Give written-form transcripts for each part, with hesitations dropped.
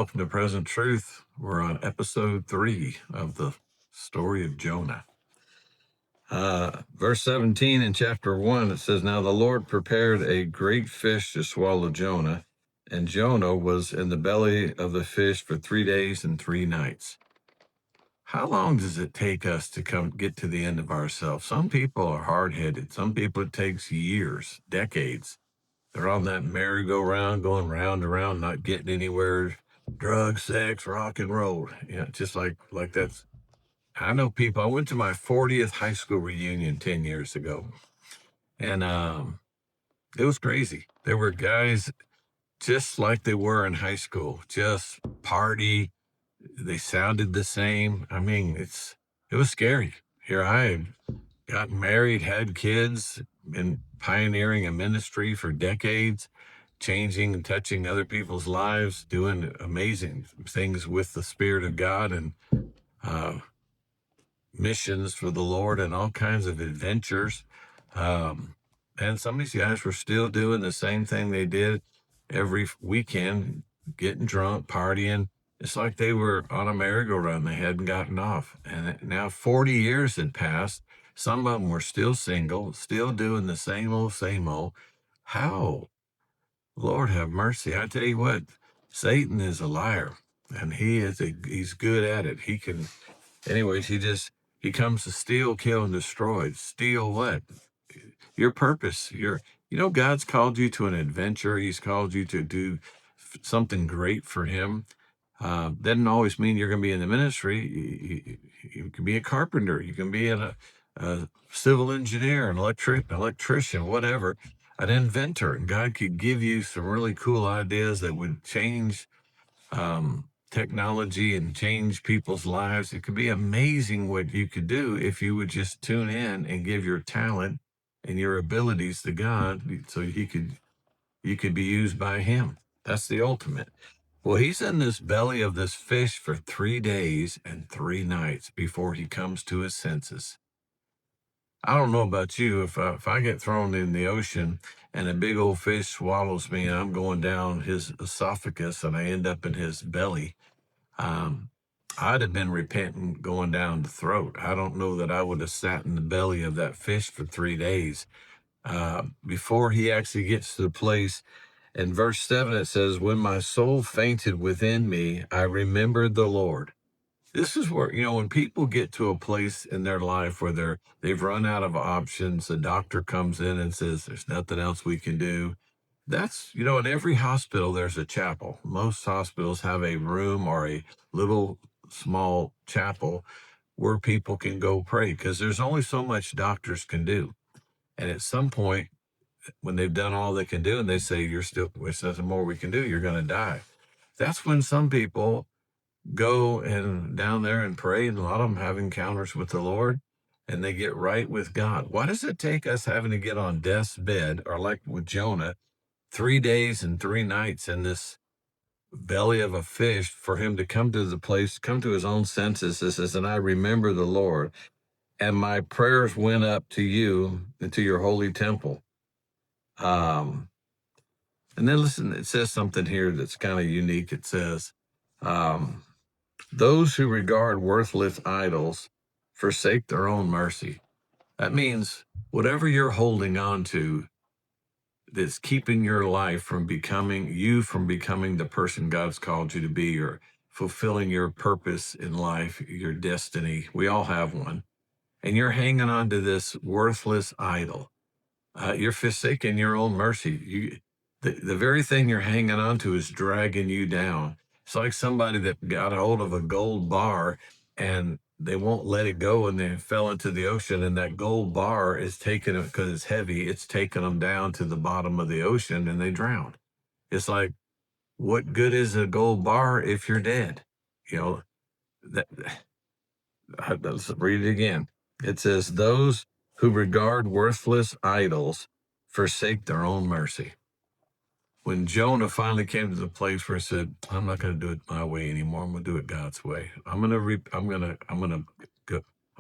welcome to Present Truth. We're on episode 3 of the story of Jonah. Verse 17 in chapter 1, it says, "Now the Lord prepared a great fish to swallow Jonah, and Jonah was in the belly of the fish for 3 days and 3 nights." How long does it take us to get to the end of ourselves? Some people are hard-headed. Some people it takes years, decades. They're on that merry-go-round, going round and round, not getting anywhere. Drugs, sex, rock and roll. Just like that's. I know people. I went to my 40th high school reunion 10 years ago, and it was crazy. There were guys just like they were in high school, just party. They sounded the same. I mean, it was scary. Here I had gotten married, had kids, been pioneering a ministry for decades, changing and touching other people's lives, doing amazing things with the Spirit of God, and missions for the Lord and all kinds of adventures. And some of these guys were still doing the same thing they did every weekend, getting drunk, partying. It's like they were on a merry-go-round. They hadn't gotten off. And now 40 years had passed. Some of them were still single, still doing the same old, same old. How? Lord have mercy. I tell you what, Satan is a liar, and he's good at it. Anyways, he comes to steal, kill, and destroy. Steal what? Your purpose. God's called you to an adventure. He's called you to do something great for him. Doesn't always mean you're going to be in the ministry. You can be a carpenter. You can be a civil engineer, an electrician, whatever, an inventor. And God could give you some really cool ideas that would change technology and change people's lives. It could be amazing what you could do if you would just tune in and give your talent and your abilities to God so you could be used by him. That's the ultimate. Well, he's in this belly of this fish for 3 days and 3 nights before he comes to his senses. I don't know about you. If I get thrown in the ocean and a big old fish swallows me and I'm going down his esophagus and I end up in his belly, I'd have been repentant going down the throat. I don't know that I would have sat in the belly of that fish for 3 days before he actually gets to the place. In verse 7, it says, "When my soul fainted within me, I remembered the Lord." This is where, when people get to a place in their life where they've run out of options, the doctor comes in and says, "There's nothing else we can do." That's, in every hospital, there's a chapel. Most hospitals have a room or a little small chapel where people can go pray because there's only so much doctors can do. And at some point, when they've done all they can do and they say, there's nothing more we can do, you're going to die. That's when some people go and down there and pray, and a lot of them have encounters with the Lord and they get right with God. Why does it take us having to get on death's bed, or like with Jonah, 3 days and 3 nights in this belly of a fish for him to come to his own senses? It says, "And I remember the Lord, and my prayers went up to you into your holy temple." And then listen, it says something here that's kind of unique. It says, "Those who regard worthless idols forsake their own mercy." That means whatever you're holding on to that's keeping your life from becoming the person God's called you to be, or fulfilling your purpose in life, your destiny. We all have one. And you're hanging on to this worthless idol. You're forsaking your own mercy. The very thing you're hanging on to is dragging you down. It's like somebody that got a hold of a gold bar and they won't let it go, and they fell into the ocean, and that gold bar is taking it, because it's heavy, it's taking them down to the bottom of the ocean and they drowned. It's like, what good is a gold bar if you're dead? That, let's read it again. It says, "Those who regard worthless idols forsake their own mercy." When Jonah finally came to the place where he said, "I'm not going to do it my way anymore. I'm going to do it God's way. I'm going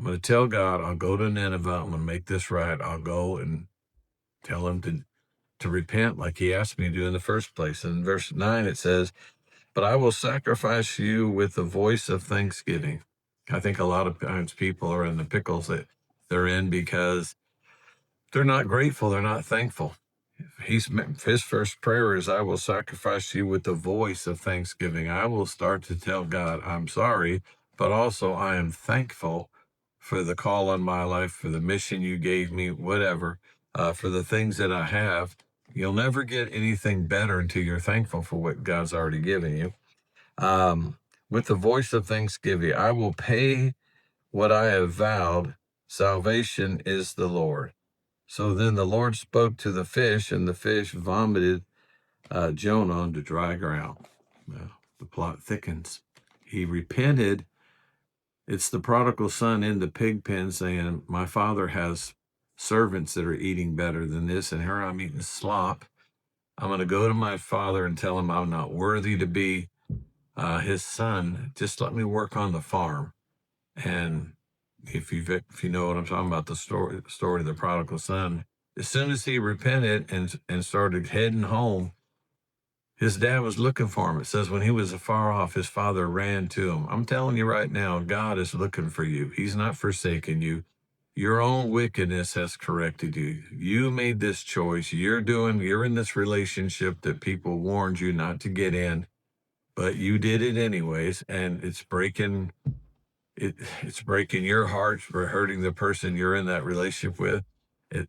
to tell God, I'll go to Nineveh. I'm going to make this right. I'll go and tell him to repent like he asked me to do in the first place." And in verse 9, it says, but I will sacrifice you with the voice of thanksgiving. I think a lot of times people are in the pickles that they're in because they're not grateful, they're not thankful. His first prayer is, I will sacrifice you with the voice of thanksgiving. I will start to tell God, I'm sorry, but also I am thankful for the call on my life, for the mission you gave me, whatever, for the things that I have. You'll never get anything better until you're thankful for what God's already given you. With the voice of thanksgiving, I will pay what I have vowed. Salvation is the Lord. So then the Lord spoke to the fish, and the fish vomited Jonah onto dry ground. The plot thickens. He repented. It's the prodigal son in the pig pen saying, my father has servants that are eating better than this, and here I'm eating slop. I'm going to go to my father and tell him I'm not worthy to be his son. Just let me work on the farm. And if you know what I'm talking about, the story of the prodigal son, as soon as he repented and started heading home, his dad was looking for him. It says when he was afar off, his father ran to him. I'm telling you right now, God is looking for you. He's not forsaken you. Your own wickedness has corrected you. You made this choice. You're in this relationship that people warned you not to get in, but you did it anyways, and it's breaking your heart for hurting the person you're in that relationship with,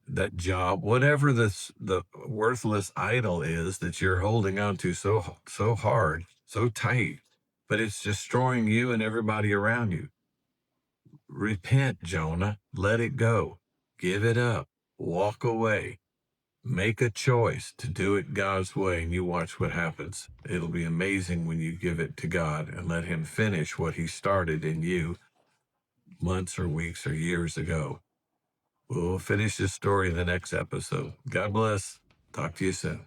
that job, whatever the worthless idol is that you're holding on to so hard, so tight, but it's destroying you and everybody around you. Repent, Jonah. Let it go. Give it up. Walk away. Make a choice to do it God's way, and you watch what happens. It'll be amazing when you give it to God and let him finish what he started in you months or weeks or years ago. We'll finish this story in the next episode. God bless. Talk to you soon.